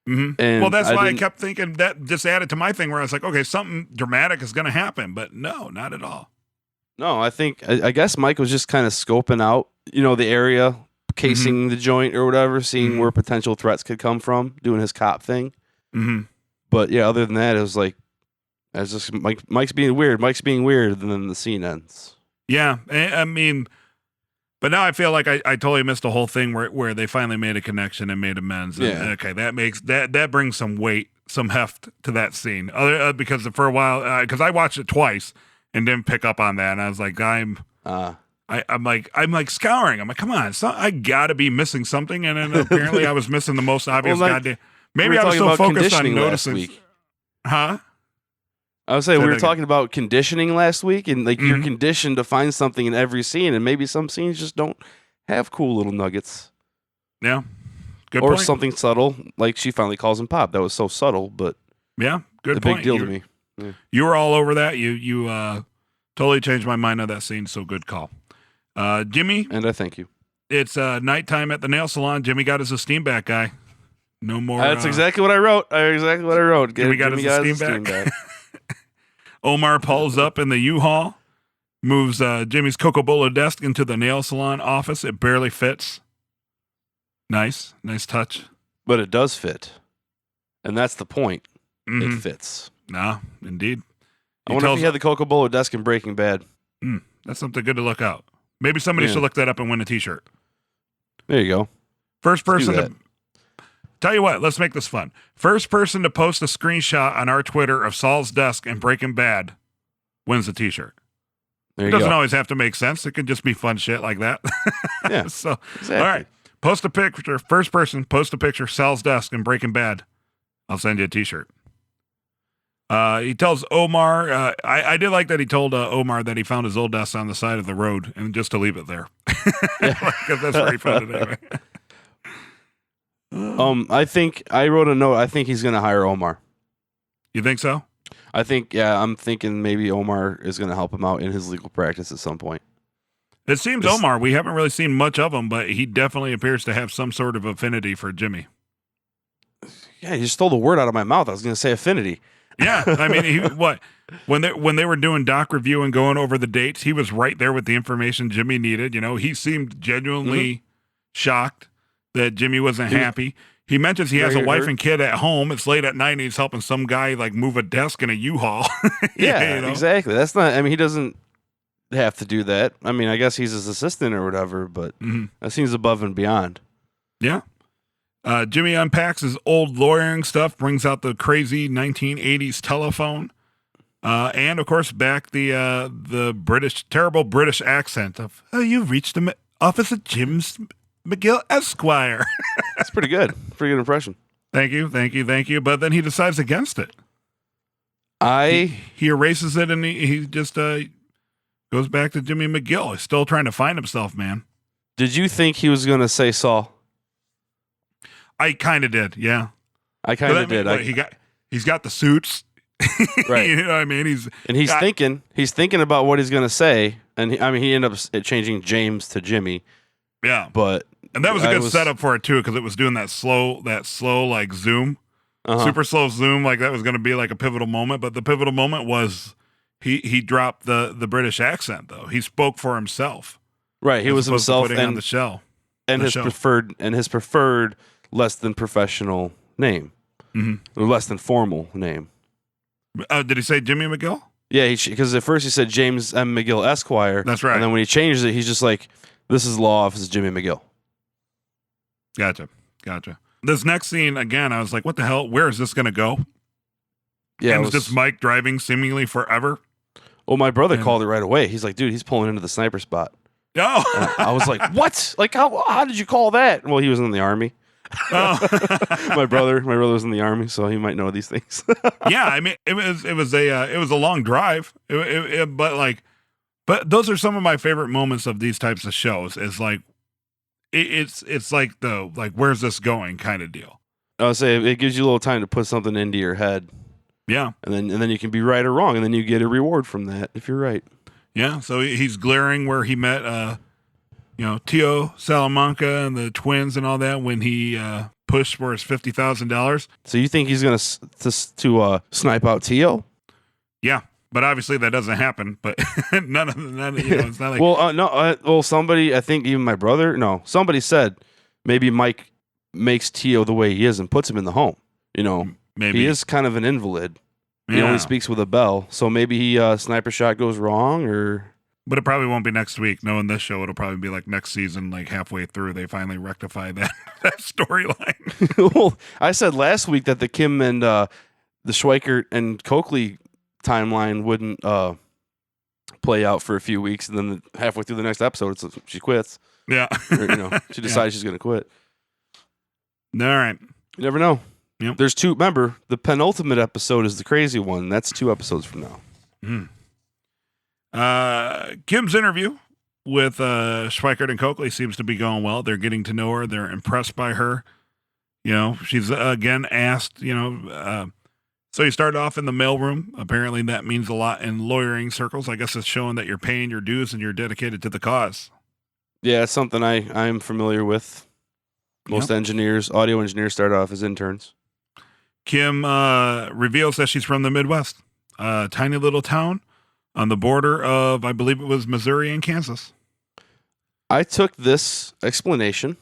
Mm-hmm. And well, that's why I kept thinking that just added to my thing where I was like, okay, something dramatic is going to happen, but no, not at all. No, I guess Mike was just kind of scoping out, the area, casing the joint or whatever, seeing where potential threats could come from, doing his cop thing. But yeah, other than that, it was like, it's just Mike's being weird. Mike's being weird, and then the scene ends. Yeah, I mean, but now I feel like I totally missed the whole thing where they finally made a connection and made amends. And, okay, that brings some weight, some heft to that scene. Because for a while, because I watched it twice and didn't pick up on that, and I was like, I'm like scouring. I'm like, come on, I gotta be missing something, and then apparently I was missing the most obvious goddamn. Maybe I was so focused on noticing. Huh? I was saying we were talking about conditioning last week, and like you're conditioned to find something in every scene, and maybe some scenes just don't have cool little nuggets. Yeah, Good or point. something subtle, like she finally calls him Pop. That was so subtle, but Yeah, good a point. big deal to me. You were all over that. You totally changed my mind on that scene, so good call. Jimmy, And I thank you. it's nighttime at the nail salon. Jimmy got his esteem back, guy. No more. That's exactly what I wrote. Jimmy got his esteem back. Omar pulls up in the U-Haul, moves Jimmy's Coca-Cola desk into the nail salon office. It barely fits. Nice touch. But it does fit. And that's the point. Mhm. It fits. Nah, indeed. I wonder if he had the Coca-Cola desk in Breaking Bad. That's something good to look out. Maybe somebody Yeah. should look that up and win a T-shirt. There you go. First person that. to tell you what, let's make this fun. First person to post a screenshot on our Twitter of Saul's desk and Breaking Bad wins the T-shirt. There It you doesn't go. always have to make sense. It could just be fun shit like that. Yeah, So, exactly. all right. Post a picture. First person, post a picture. Sal's desk and Breaking Bad. I'll send you a T-shirt. He tells Omar. I did like that he told Omar that he found his old desk on the side of the road and just to leave it there. Because that's where he found it anyway. I think I wrote a note. I think he's gonna hire Omar. You think so? I think, yeah, I'm thinking maybe Omar is gonna help him out in his legal practice at some point. It seems Omar. We haven't really seen much of him, but he definitely appears to have some sort of affinity for Jimmy. Yeah, you just stole the word out of my mouth. I was gonna say affinity. Yeah, I mean, when they were doing doc review and going over the dates, he was right there with the information Jimmy needed. You know, he seemed genuinely shocked that Jimmy wasn't happy. He mentions he has a wife and kid at home. It's late at night and he's helping some guy like move a desk in a U-Haul. Yeah, you know? exactly. That's not. I mean, he doesn't have to do that. I mean, I guess he's his assistant or whatever, but that seems above and beyond. Yeah. Jimmy unpacks his old lawyering stuff, brings out the crazy 1980s telephone, and of course back the terrible British accent of "You've reached the office of James McGill Esquire." That's pretty good. Pretty good impression. Thank you. But then he decides against it. I He erases it and he just goes back to Jimmy McGill. He's still trying to find himself, man. did you think he was gonna say Saul? I kind of did, yeah. I kind of did. He's got the suits, Right. You know what I mean? He's thinking about what he's gonna say, and he ended up changing James to Jimmy. yeah. But And that was a good setup for it too, because it was doing that slow like zoom, super slow zoom, like that was going to be like a pivotal moment. But the pivotal moment was he dropped the British accent though. He spoke for himself. Right, he was as opposed to himself putting on the shell. and his preferred less than professional name, or less than formal name. Did he say Jimmy McGill? Yeah, because at first he said James M. McGill Esquire. That's right. And then when he changes it, he's just like, "This is law office Jimmy McGill." Gotcha. This next scene again, I was like, "What the hell? Where is this going to go?" Yeah, and it's just Mike driving seemingly forever. Oh, my brother called it right away. He's like, "Dude, he's pulling into the sniper spot." Oh, I was like, "What? Like, how did you call that?" Well, he was in the army. oh. my brother was in the army, so he might know these things. Yeah, I mean, it was a long drive, but those are some of my favorite moments of these types of shows. Is like, it's like where's this going kind of deal. I would say it gives you a little time to put something into your head. Yeah, and then you can be right or wrong, and then you get a reward from that if you're right. Yeah, so he's glaring where he met, Tio Salamanca and the twins and all that when he pushed for his $50,000. So you think he's gonna to snipe out Tio? Yeah, but obviously that doesn't happen. But none of it's not like Well, somebody, I think even my brother, somebody said maybe Mike makes Tio the way he is and puts him in the home. maybe he is kind of an invalid. He Yeah. only speaks with a bell, so maybe he sniper shot goes wrong, or. But it probably won't be next week. Knowing this show, it'll probably be like next season, like halfway through, they finally rectify that storyline. Well, I said last week that the Kim and the Schweikert and Coakley timeline wouldn't play out for a few weeks, and then halfway through the next episode, she quits. Yeah, Or, she decides she's going to quit. All right. You never know. Yep. There's two. Remember, the penultimate episode is the crazy one. That's 2 episodes from now. Kim's interview with Schweikert and Coakley seems to be going well. They're getting to know her. They're impressed by her. she's again asked, so you start off in the mailroom. Apparently that means a lot in lawyering circles. I guess it's showing that you're paying your dues and you're dedicated to the cause. Yeah, it's something I'm familiar with. Most engineers, audio engineers, start off as interns. Kim reveals that she's from the Midwest, a tiny little town on the border of, I believe it was Missouri and Kansas. I took this explanation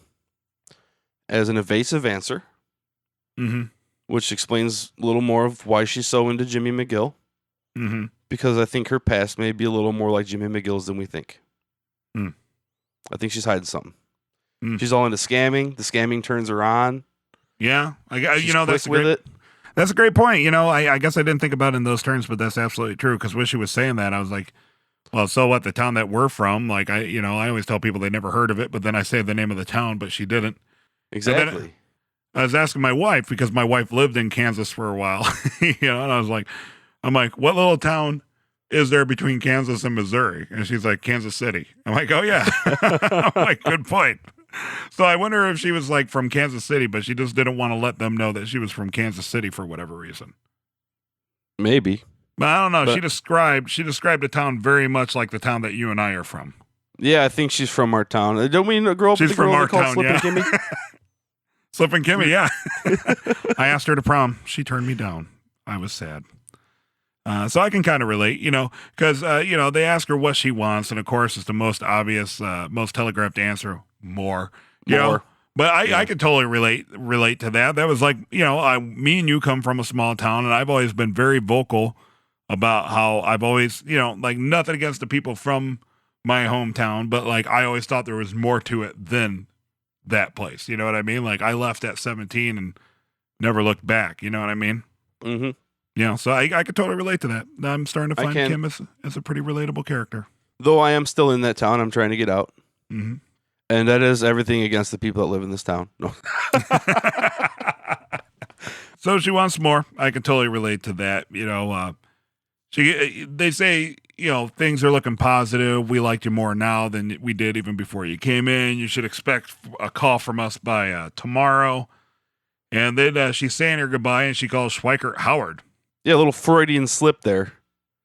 as an evasive answer, which explains a little more of why she's so into Jimmy McGill. Because I think her past may be a little more like Jimmy McGill's than we think. I think she's hiding something. She's all into scamming. The scamming turns her on. Yeah, that's it. That's a great point. I guess I didn't think about it in those terms, but that's absolutely true. Because when she was saying that, I was like, well, so what? The town that we're from, like I always tell people they never heard of it, but then I say the name of the town, but she didn't. Exactly. I was asking my wife because my wife lived in Kansas for a while, and I'm like, what little town is there between Kansas and Missouri? And she's like, Kansas City. I'm like, oh yeah. I'm like, good point. So I wonder if she was like from Kansas City, but she just didn't want to let them know that she was from Kansas City for whatever reason. Maybe. But I don't know. She described a town very much like the town that you and I are from. Yeah, I think she's from our town. Don't we grow up with a girl called Slip and Kimmy? Slip and Kimmy, yeah. I asked her to prom. She turned me down. I was sad. So I can kind of relate, because, they ask her what she wants. And of course, it's the most obvious, most telegraphed answer, more. But I could totally relate to that. That was like, me and you come from a small town, and I've always been very vocal about how I've always, like nothing against the people from my hometown, but like I always thought there was more to it than that place. You know what I mean? Like I left at 17 and never looked back. You know what I mean? So I could totally relate to that. I'm starting to find Kim as a pretty relatable character. Though I am still in that town, I'm trying to get out. And that is everything against the people that live in this town. No. So she wants more. I can totally relate to that. They say, things are looking positive. We liked you more now than we did even before you came in. You should expect a call from us by tomorrow. And then she's saying her goodbye, and she calls Schweikert Howard. Yeah, a little Freudian slip there.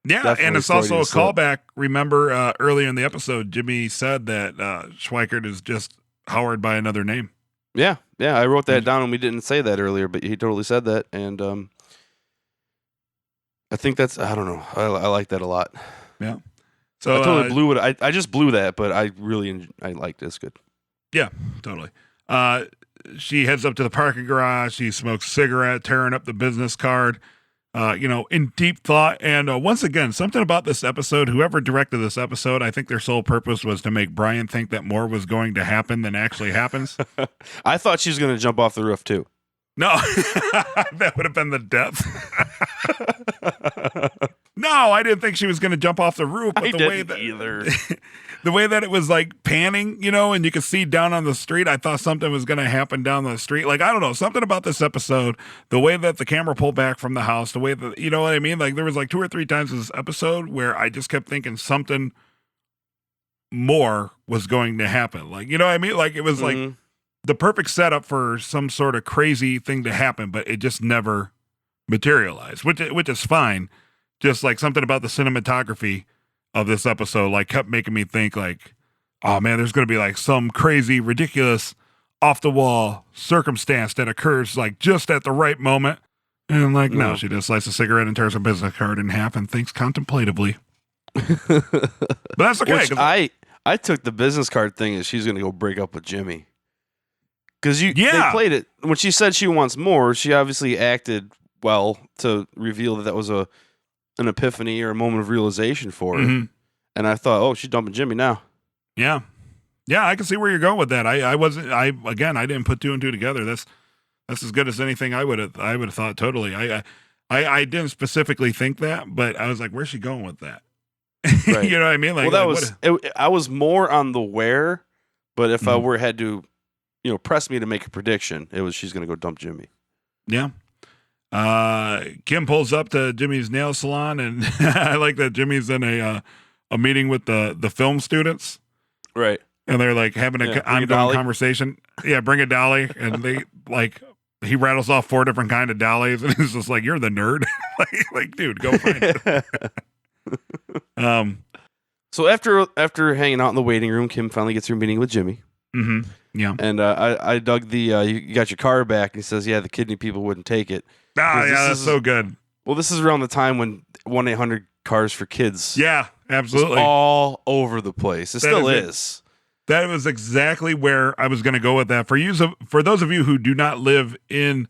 Yeah, definitely. And it's also a callback. Remember, earlier in the episode, Jimmy said that Schweikert is just Howard by another name. Yeah, I wrote that down, and we didn't say that earlier, but he totally said that, and I think that's, I don't know, I like that a lot. Yeah. So I totally blew it. I just blew that, but I liked it. It's good. Yeah, totally. She heads up to the parking garage. She smokes a cigarette, tearing up the business card. In deep thought. And once again, something about this episode, whoever directed this episode, I think their sole purpose was to make Brian think that more was going to happen than actually happens. I thought she was going to jump off the roof too. No, that would have been the death. No, I didn't think she was going to jump off the roof. But the way that it was like panning, and you could see down on the street, I thought something was going to happen down the street. Like, I don't know, something about this episode, the way that the camera pulled back from the house, the way that, you know what I mean? Like, there was like 2 or 3 times in this episode where I just kept thinking something more was going to happen. Like, you know what I mean? Like, it was like the perfect setup for some sort of crazy thing to happen, but it just never materialized, which is fine. Just like something about the cinematography of this episode, like kept making me think like, oh man, there's going to be like some crazy, ridiculous, off the wall circumstance that occurs like just at the right moment. And like, no, she just lights a cigarette and tears her business card in half and thinks contemplatively. But that's okay. Which I took the business card thing as she's going to go break up with Jimmy. Because they played it. When she said she wants more, she obviously acted well to reveal that was an epiphany or a moment of realization for her. And I thought, oh, she's dumping Jimmy now. Yeah. Yeah, I can see where you're going with that. I didn't put 2 and 2 together. That's as good as anything I would have thought totally. I didn't specifically think that, but I was like, where's she going with that? Right. You know what I mean? Like, well, I was more on the where, but if I had to, press me to make a prediction, it was she's going to go dump Jimmy. Yeah. Kim pulls up to Jimmy's nail salon, and I like that Jimmy's in a meeting with the film students. Right. And they're like having an ongoing conversation. Yeah, bring a dolly. And they like he rattles off 4 different kind of dollies, and he's just like, "You're the nerd." like, dude, go find it. So after hanging out in the waiting room, Kim finally gets her meeting with Jimmy. Mm-hmm. Yeah. And I dug the you got your car back. And he says, "Yeah, the kidney people wouldn't take it." Ah, yeah, that's so good. Well, this is around the time when 1-800 Cars for Kids. Yeah, absolutely. Was all over the place. It still is. That was exactly where I was going to go with that. For those of you who do not live in,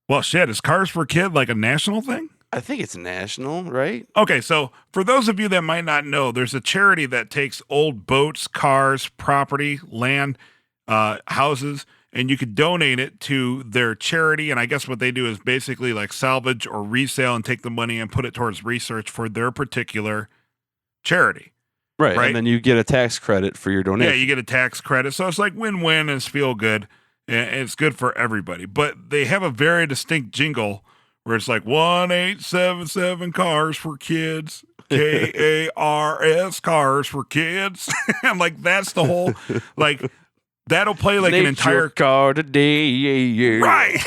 well, shit, is Cars for Kid like a national thing? I think it's national, right? Okay, so for those of you that might not know, there's a charity that takes old boats, cars, property, land, houses, and you could donate it to their charity. And I guess what they do is basically like salvage or resale and take the money and put it towards research for their particular charity. Right. And then you get a tax credit for your donation. Yeah, you get a tax credit. So it's like win-win, and it's feel good. And it's good for everybody. But they have a very distinct jingle where it's like 1877 Cars for Kids, KARS Cars for Kids. I'm like, that's the whole, like, that'll play like an entire car today. Right.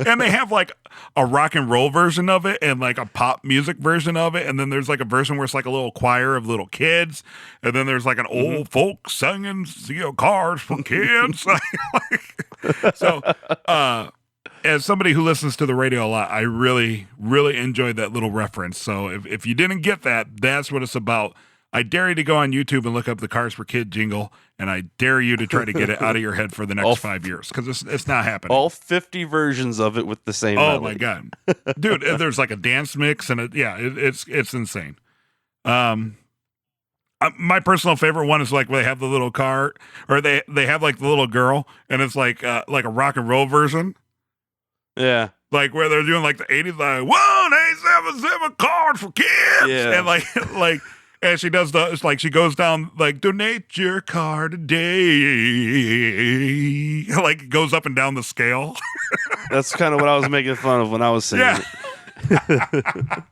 And they have like a rock and roll version of it and like a pop music version of it. And then there's like a version where it's like a little choir of little kids. And then there's like an old folk singing, Cars for Kids. So, as somebody who listens to the radio a lot, I really, really enjoyed that little reference. So if you didn't get that, that's what it's about. I dare you to go on YouTube and look up the Cars for Kid jingle, and I dare you to try to get it out of your head for the next 5 years, because it's not happening. All 50 versions of it with the same Oh, melody. my God. Dude, there's like a dance mix, and it's insane. My personal favorite one is like where they have the little car, or they have like the little girl, and it's like a rock and roll version. Yeah. Like where they're doing like the 80s, like 1877 Cars for Kids. Yeah. And like and she does it's like she goes down like donate your car today. Like it goes up and down the scale. That's kind of what I was making fun of when I was singing Yeah. it.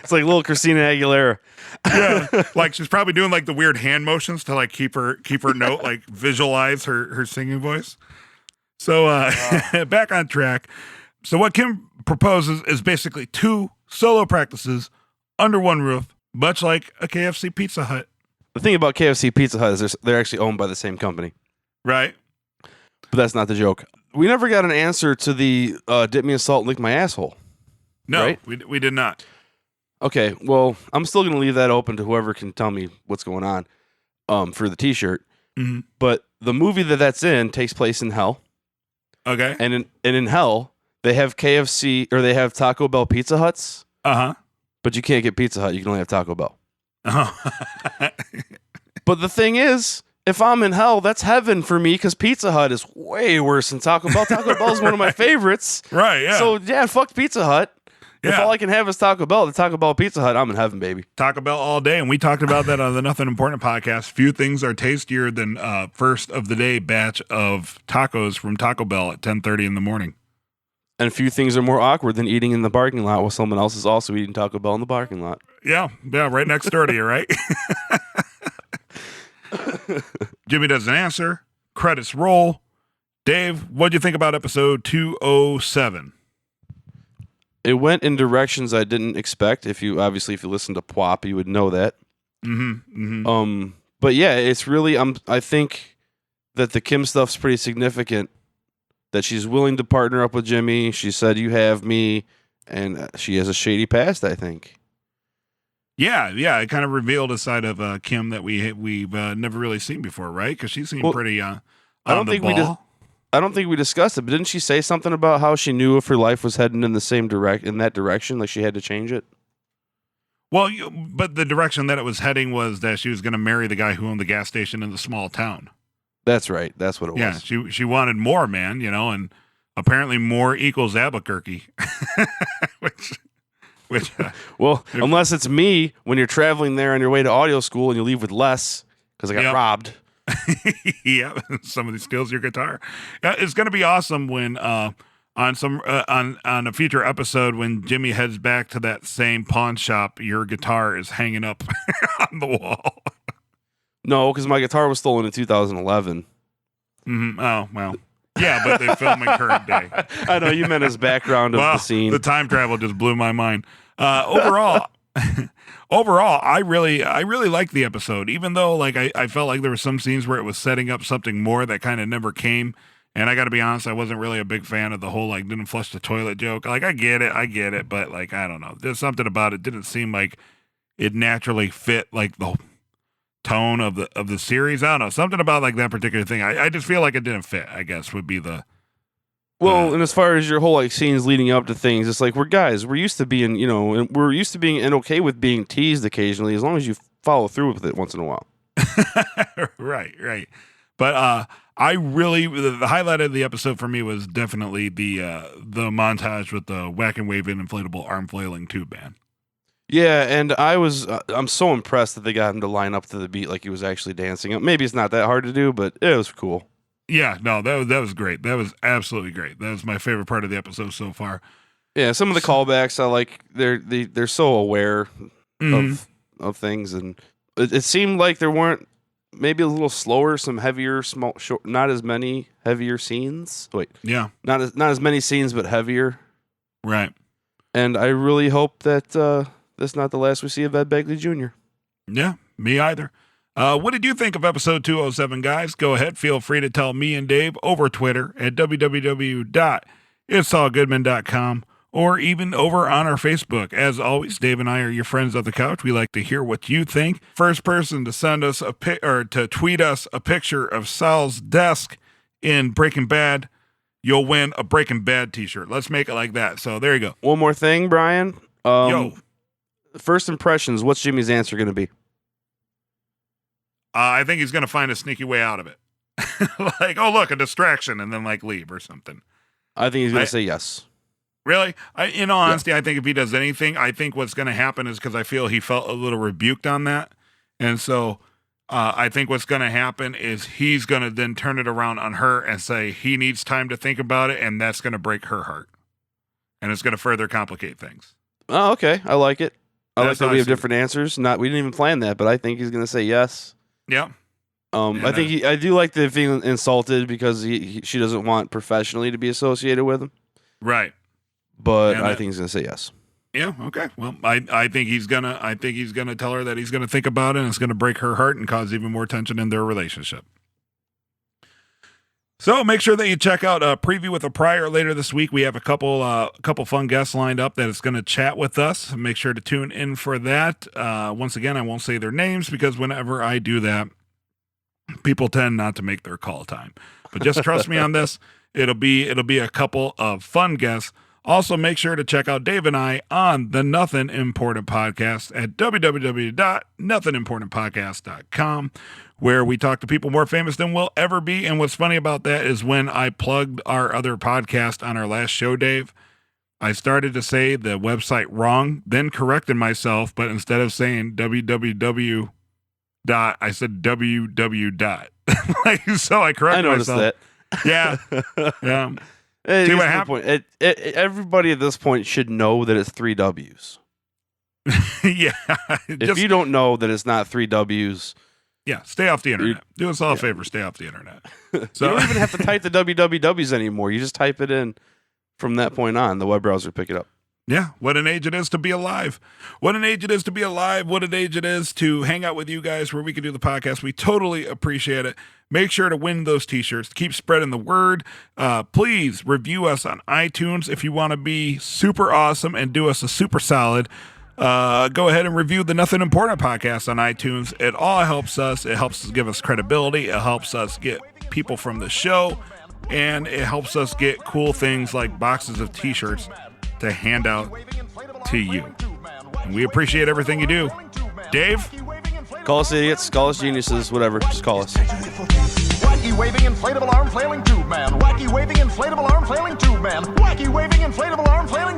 It's like little Christina Aguilera. Yeah. Like she's probably doing like the weird hand motions to like keep her note, like visualize her singing voice. So back on track. So what Kim proposes is basically 2 solo practices under one roof, much like a KFC Pizza Hut. The thing about KFC Pizza Hut is they're actually owned by the same company. Right. But that's not the joke. We never got an answer to the dip me in salt and lick my asshole. No, right? we did not. Okay, well, I'm still going to leave that open to whoever can tell me what's going on for the T-shirt. Mm-hmm. But the movie that's in takes place in hell. Okay. And in hell, they have KFC, or they have Taco Bell Pizza Huts. Uh-huh. But you can't get Pizza Hut. You can only have Taco Bell. Uh-huh. But the thing is, if I'm in hell, that's heaven for me, because Pizza Hut is way worse than Taco Bell. Taco Bell is one of my favorites. Right, yeah. So, yeah, fuck Pizza Hut. If Yeah. all I can have is Taco Bell, the Taco Bell Pizza Hut, I'm in heaven, baby. Taco Bell all day, and we talked about that on the Nothing Important podcast. Few things are tastier than first of the day batch of tacos from Taco Bell at 10:30 in the morning. And few things are more awkward than eating in the parking lot while someone else is also eating Taco Bell in the parking lot. Yeah, right next door to you, right? Jimmy doesn't answer. Credits roll. Dave, what'd you think about episode 207? It went in directions I didn't expect. If you listen to Pwop, you would know that. Mm-hmm. Mm-hmm. But yeah, it's really I think that the Kim stuff's pretty significant. That she's willing to partner up with Jimmy. She said, "You have me," and she has a shady past, I think. Yeah. It kind of revealed a side of Kim that we've never really seen before, right? Because she seemed pretty. I don't think we discussed it, but didn't she say something about how she knew if her life was heading in that direction, like she had to change it? Well, but the direction that it was heading was that she was going to marry the guy who owned the gas station in the small town. That's right. That's what it was. Yeah, she wanted more, man, and apparently more equals Albuquerque. which well, unless it's me when you're traveling there on your way to audio school and you leave with less because I got robbed. Yeah, some of these skills, your guitar. It's going to be awesome when on a future episode when Jimmy heads back to that same pawn shop, your guitar is hanging up on the wall. No, because my guitar was stolen in 2011. Mm-hmm. Oh, well. Yeah, but they film in current day. I know you meant as background of the scene. The time travel just blew my mind. Overall, I really liked the episode, even though like I felt like there were some scenes where it was setting up something more that kind of never came. And I got to be honest, I wasn't really a big fan of the whole like didn't flush the toilet joke. Like I get it, but like I don't know, there's something about it didn't seem like it naturally fit like the tone of the series. I don't know, something about like that particular thing. I just feel like it didn't fit, I guess would be the. Well, and as far as your whole like scenes leading up to things, it's like we're used to being, and we're used to being and okay with being teased occasionally as long as you follow through with it once in a while. Right. But I really the highlight of the episode for me was definitely the montage with the whack and waving inflatable arm flailing tube man. Yeah, and I'm so impressed that they got him to line up to the beat like he was actually dancing. Maybe it's not that hard to do, but it was cool. Yeah, no, that was great. That was absolutely great. That was my favorite part of the episode so far. Yeah, some of the callbacks I like. They're so aware of things, and it seemed like there weren't maybe a little slower, some heavier, short, not as many heavier scenes. Wait, yeah, not as many scenes, but heavier. Right. And I really hope that that's not the last we see of Ed Begley Jr. Yeah, me either. What did you think of episode 207, guys? Go ahead. Feel free to tell me and Dave over Twitter at www.itsallgoodman.com or even over on our Facebook. As always, Dave and I are your friends of the couch. We like to hear what you think. First person to send us to tweet us a picture of Saul's desk in Breaking Bad, you'll win a Breaking Bad t-shirt. Let's make it like that. So there you go. One more thing, Brian. Yo. First impressions, what's Jimmy's answer going to be? I think he's going to find a sneaky way out of it. Like, oh, look, a distraction, and then, like, leave or something. I think he's going to say yes. Really? In all honesty, I think if he does anything, I think what's going to happen is because I feel he felt a little rebuked on that. And so I think what's going to happen is he's going to then turn it around on her and say he needs time to think about it, and that's going to break her heart. And it's going to further complicate things. Oh, okay. I like it. I like That's that how we I have see it. different answers. We didn't even plan that, but I think he's going to say yes. Yeah. I think I do like the feeling insulted because she doesn't want professionally to be associated with him. Right. But I think he's going to say yes. Yeah. Okay. Well, I think he's gonna tell her that he's gonna think about it, and it's gonna break her heart and cause even more tension in their relationship. So make sure that you check out a preview with a prior later this week. We have a couple fun guests lined up that is going to chat with us. Make sure to tune in for that. Once again, I won't say their names because whenever I do that, people tend not to make their call time. But just trust me on this. It'll be a couple of fun guests. Also, make sure to check out Dave and I on the Nothing Important Podcast at www.nothingimportantpodcast.com, where we talk to people more famous than we'll ever be. And what's funny about that is when I plugged our other podcast on our last show, Dave, I started to say the website wrong, then corrected myself, but instead of saying www. I said www. So I corrected myself. That. Yeah. Yeah. See what happened? Everybody at this point should know that it's 3 W's. Yeah. If you don't know that it's not 3 W's, yeah, stay off the internet. Do us all a favor, stay off the internet. So you don't even have to type the wwws anymore. You just type it in from that point on. The web browser pick it up. Yeah, what an age it is to be alive. What an age it is to be alive. What an age it is to hang out with you guys where we can do the podcast. We totally appreciate it. Make sure to win those t-shirts. Keep spreading the word. Please review us on iTunes if you want to be super awesome and do us a super solid. Go ahead and review the Nothing Important Podcast on iTunes. It all helps us. It helps us give us credibility. It helps us get people from the show. And it helps us get cool things like boxes of t-shirts to hand out to you. And we appreciate everything you do. Dave? Call us idiots, call us geniuses, whatever. Just call us. Wacky waving inflatable arm flailing tube man. Wacky waving inflatable arm flailing tube man. Wacky waving inflatable arm flailing